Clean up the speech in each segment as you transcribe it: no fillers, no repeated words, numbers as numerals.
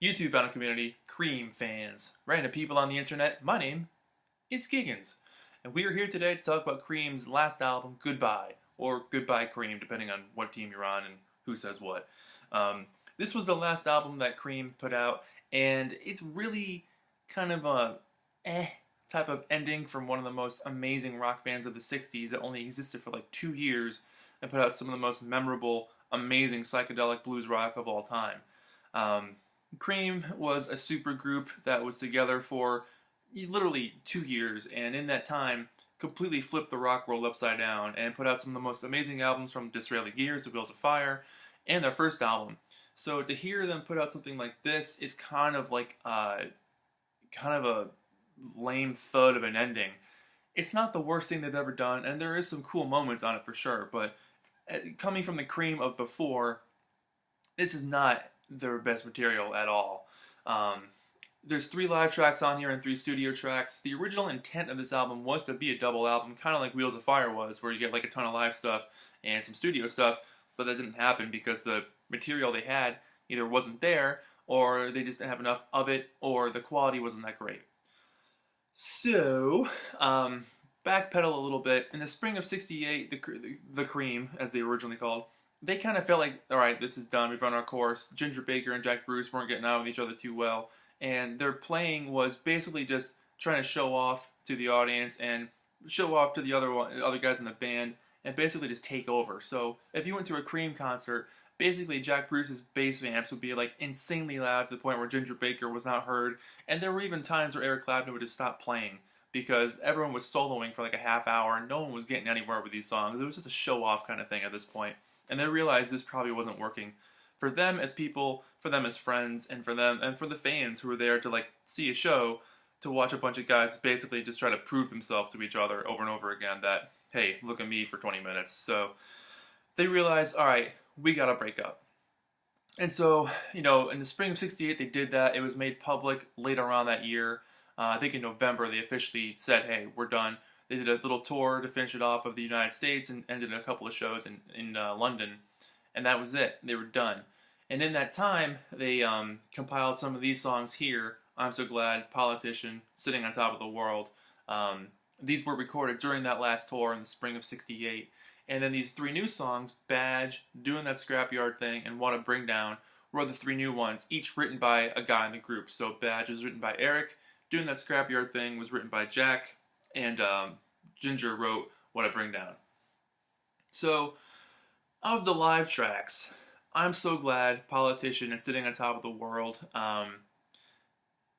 YouTube fandom community, Cream fans, random people on the internet, my name is Giggens. And we are here today to talk about Cream's last album, Goodbye, or Goodbye Cream, depending on what team you're on and who says what. This was the last album that Cream put out, and it's really kind of a type of ending from one of the most amazing rock bands of the 60s that only existed for like 2 years and put out some of the most memorable, amazing psychedelic blues rock of all time. Cream was a super group that was together for literally 2 years, and in that time, completely flipped the rock world upside down and put out some of the most amazing albums from Disraeli Gears to Wheels of Fire, and their first album. So to hear them put out something like this is kind of like kind of a lame thud of an ending. It's not the worst thing they've ever done, and there is some cool moments on it for sure. But coming from the Cream of before, this is not their best material at all. There's 3 live tracks on here and 3 studio tracks. The original intent of this album was to be a double album, kind of like Wheels of Fire was, where you get like a ton of live stuff and some studio stuff, but that didn't happen because the material they had either wasn't there, or they just didn't have enough of it, or the quality wasn't that great. So, backpedal a little bit. In the spring of '68, the Cream, as they were originally called, they kind of felt like, all right, this is done. We've run our course. Ginger Baker and Jack Bruce weren't getting out with each other too well, and their playing was basically just trying to show off to the audience and show off to the other guys in the band, and basically just take over. So if you went to a Cream concert, basically Jack Bruce's bass amps would be like insanely loud to the point where Ginger Baker was not heard, and there were even times where Eric Clapton would just stop playing because everyone was soloing for like a half hour and no one was getting anywhere with these songs. It was just a show-off kind of thing at this point. And they realized this probably wasn't working for them as people, for them as friends, and for them and for the fans who were there to like see a show, to watch a bunch of guys basically just try to prove themselves to each other over and over again that, hey, look at me for 20 minutes. So they realized, all right, we gotta break up. And so, in the spring of '68, they did that. It was made public later on that year. I think in November, they officially said, hey, we're done. They did a little tour to finish it off of the United States and did a couple of shows in London. And that was it. They were done. And in that time, they compiled some of these songs here. I'm So Glad, Politician, Sitting on Top of the World. These were recorded during that last tour in the spring of '68. And then these 3 new songs, Badge, Doing That Scrapyard Thing, and What a Bring Down, were the 3 new ones, each written by a guy in the group. So Badge was written by Eric, Doing That Scrapyard Thing was written by Jack, and Ginger wrote What a Bring Down. So, of the live tracks, I'm So Glad, Politician, and Sitting on Top of the World,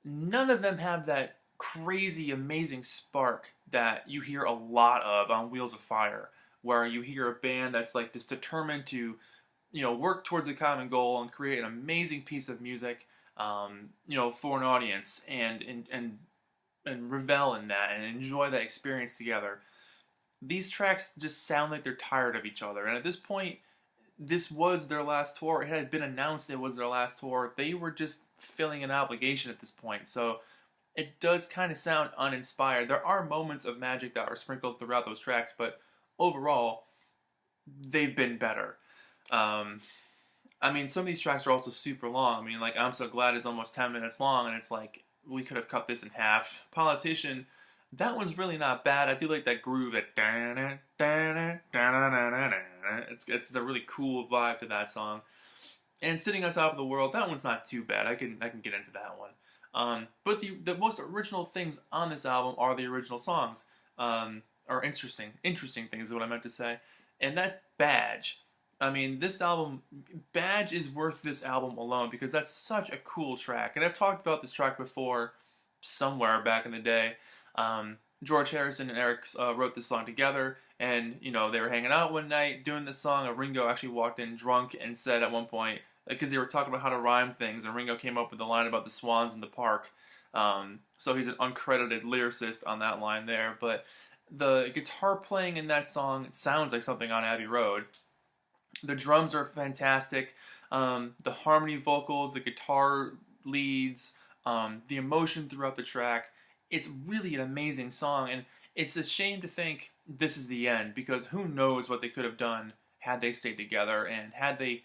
none of them have that crazy, amazing spark that you hear a lot of on Wheels of Fire, where you hear a band that's like just determined to, work towards a common goal and create an amazing piece of music, for an audience and revel in that and enjoy that experience together. These tracks just sound like they're tired of each other, and at this point, this was their last tour. It had been announced it was their last tour. They were just filling an obligation at this point, so it does kind of sound uninspired. There are moments of magic that are sprinkled throughout those tracks, but overall, they've been better. Some of these tracks are also super long. Like I'm So Glad is almost 10 minutes long, and it's like, we could have cut this in half. Politician, that was really not bad. I do like that groove, that it's a really cool vibe to that song. And Sitting on Top of the World, that one's not too bad. I can get into that one. But the most original things on this album are the original songs. Or interesting things is what I meant to say. And that's Badge. This album, Badge is worth this album alone because that's such a cool track. And I've talked about this track before, somewhere back in the day. George Harrison and Eric wrote this song together, and they were hanging out one night doing this song, and Ringo actually walked in drunk and said at one point, because they were talking about how to rhyme things, and Ringo came up with the line about the swans in the park. So he's an uncredited lyricist on that line there, but the guitar playing in that song sounds like something on Abbey Road. The drums are fantastic. The harmony vocals, the guitar leads, the emotion throughout the track. It's really an amazing song, and it's a shame to think this is the end, because who knows what they could have done had they stayed together and had they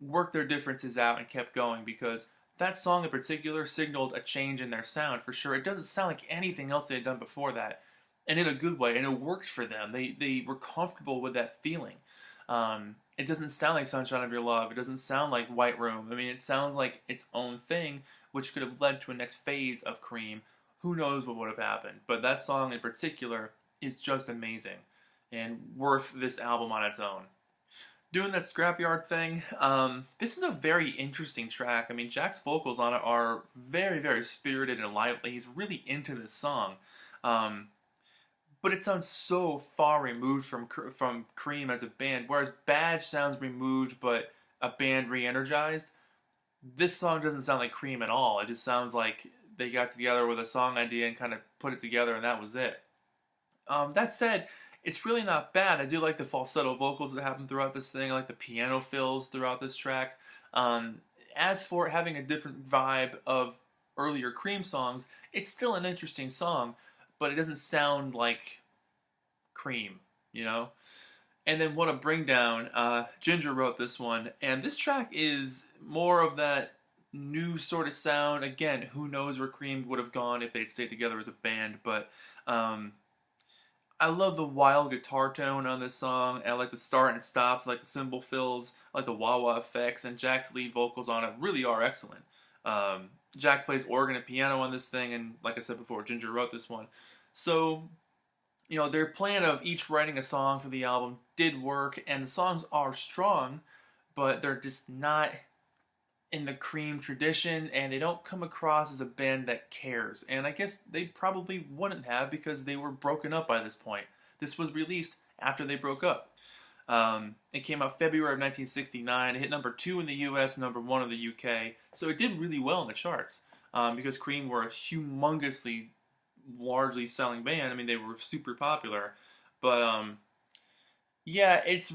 worked their differences out and kept going, because that song in particular signaled a change in their sound for sure. It doesn't sound like anything else they had done before that, and in a good way, and it worked for them. They were comfortable with that feeling. It doesn't sound like Sunshine of Your Love. It doesn't sound like White Room. I mean, it sounds like its own thing, which could have led to a next phase of Cream. Who knows what would have happened? But that song in particular is just amazing and worth this album on its own. Doing that scrapyard thing, this is a very interesting track. I mean, Jack's vocals on it are very, very spirited and lively. He's really into this song. But it sounds so far removed from Cream as a band, whereas Badge sounds removed but a band re-energized. This song doesn't sound like Cream at all. It just sounds like they got together with a song idea and kind of put it together, and that was it. That said, it's really not bad. I do like the falsetto vocals that happen throughout this thing. I like the piano fills throughout this track. As for having a different vibe of earlier Cream songs, it's still an interesting song, but it doesn't sound like Cream, you know? And then What a Bring Down, Ginger wrote this one, and this track is more of that new sort of sound. Again, who knows where Cream would have gone if they'd stayed together as a band, but I love the wild guitar tone on this song. I like the start and stops, I like the cymbal fills, I like the wah-wah effects, and Jack's lead vocals on it really are excellent. Jack plays organ and piano on this thing, and like I said before, Ginger wrote this one. So, you know, their plan of each writing a song for the album did work, and the songs are strong, but they're just not in the Cream tradition, and they don't come across as a band that cares. And I guess they probably wouldn't have, because they were broken up by this point. This was released after they broke up. It came out February of 1969. It hit number 2 in the US, number 1 in the UK. So it did really well in the charts, because Cream were a humongously, largely selling band. I mean, they were super popular. But yeah, it's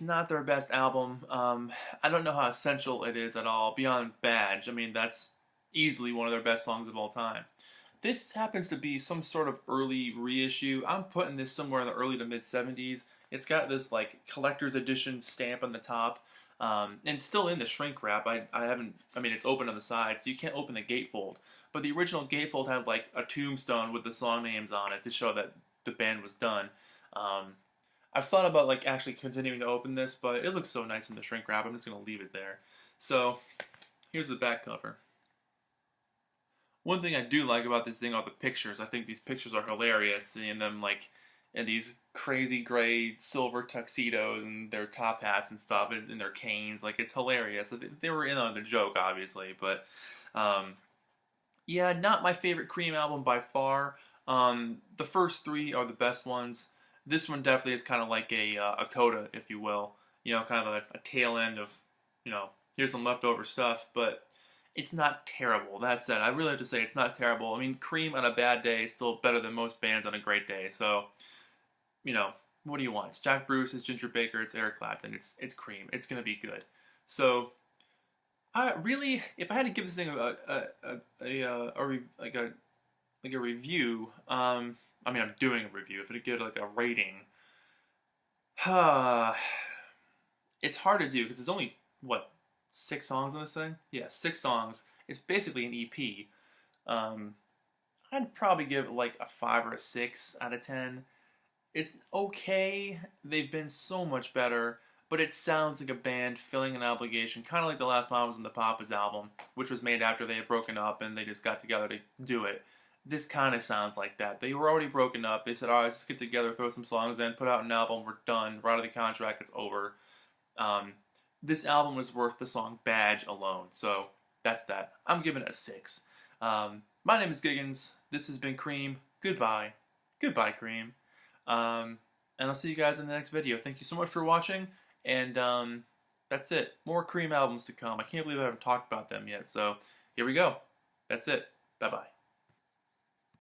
not their best album. I don't know how essential it is at all, beyond Badge. I mean, that's easily one of their best songs of all time. This happens to be some sort of early reissue. I'm putting this somewhere in the early to mid-70s. It's got this, like, collector's edition stamp on the top, and it's still in the shrink wrap. I mean, it's open on the side, so you can't open the gatefold. But the original gatefold had, like, a tombstone with the song names on it to show that the band was done. I've thought about, like, actually continuing to open this, but it looks so nice in the shrink wrap, I'm just going to leave it there. So, here's the back cover. One thing I do like about this thing are the pictures. I think these pictures are hilarious, seeing them, like, in these crazy gray silver tuxedos and their top hats and stuff, and their canes. Like, it's hilarious. They were in on the joke, obviously, but, yeah, not my favorite Cream album by far. The first 3 are the best ones. This one definitely is kind of like a coda, if you will. You know, kind of a tail end of, you know, here's some leftover stuff, but it's not terrible. That said, I really have to say it's not terrible. I mean, Cream on a bad day is still better than most bands on a great day, so, you know, what do you want? It's Jack Bruce, it's Ginger Baker, it's Eric Clapton, it's Cream. It's going to be good. So, really, if I had to give this thing a review, I mean, I'm doing a review. If I give it like a rating, it's hard to do because there's only, what, 6 songs on this thing? Yeah, 6 songs. It's basically an EP. I'd probably give it like a 5 or a 6 out of 10. It's okay. They've been so much better, but it sounds like a band filling an obligation, kind of like the last Mamas and the Papas album, which was made after they had broken up and they just got together to do it. This kind of sounds like that. They were already broken up. They said, all right, let's get together, throw some songs in, put out an album, we're done, we're out of the contract, it's over. This album was worth the song Badge alone, so that's that. I'm giving it a 6. My name is Giggens. This has been Cream. Goodbye. Goodbye, Cream. And I'll see you guys in the next video. Thank you so much for watching, and that's it. More Cream albums to come. I can't believe I haven't talked about them yet, so here we go. That's it. Bye-bye.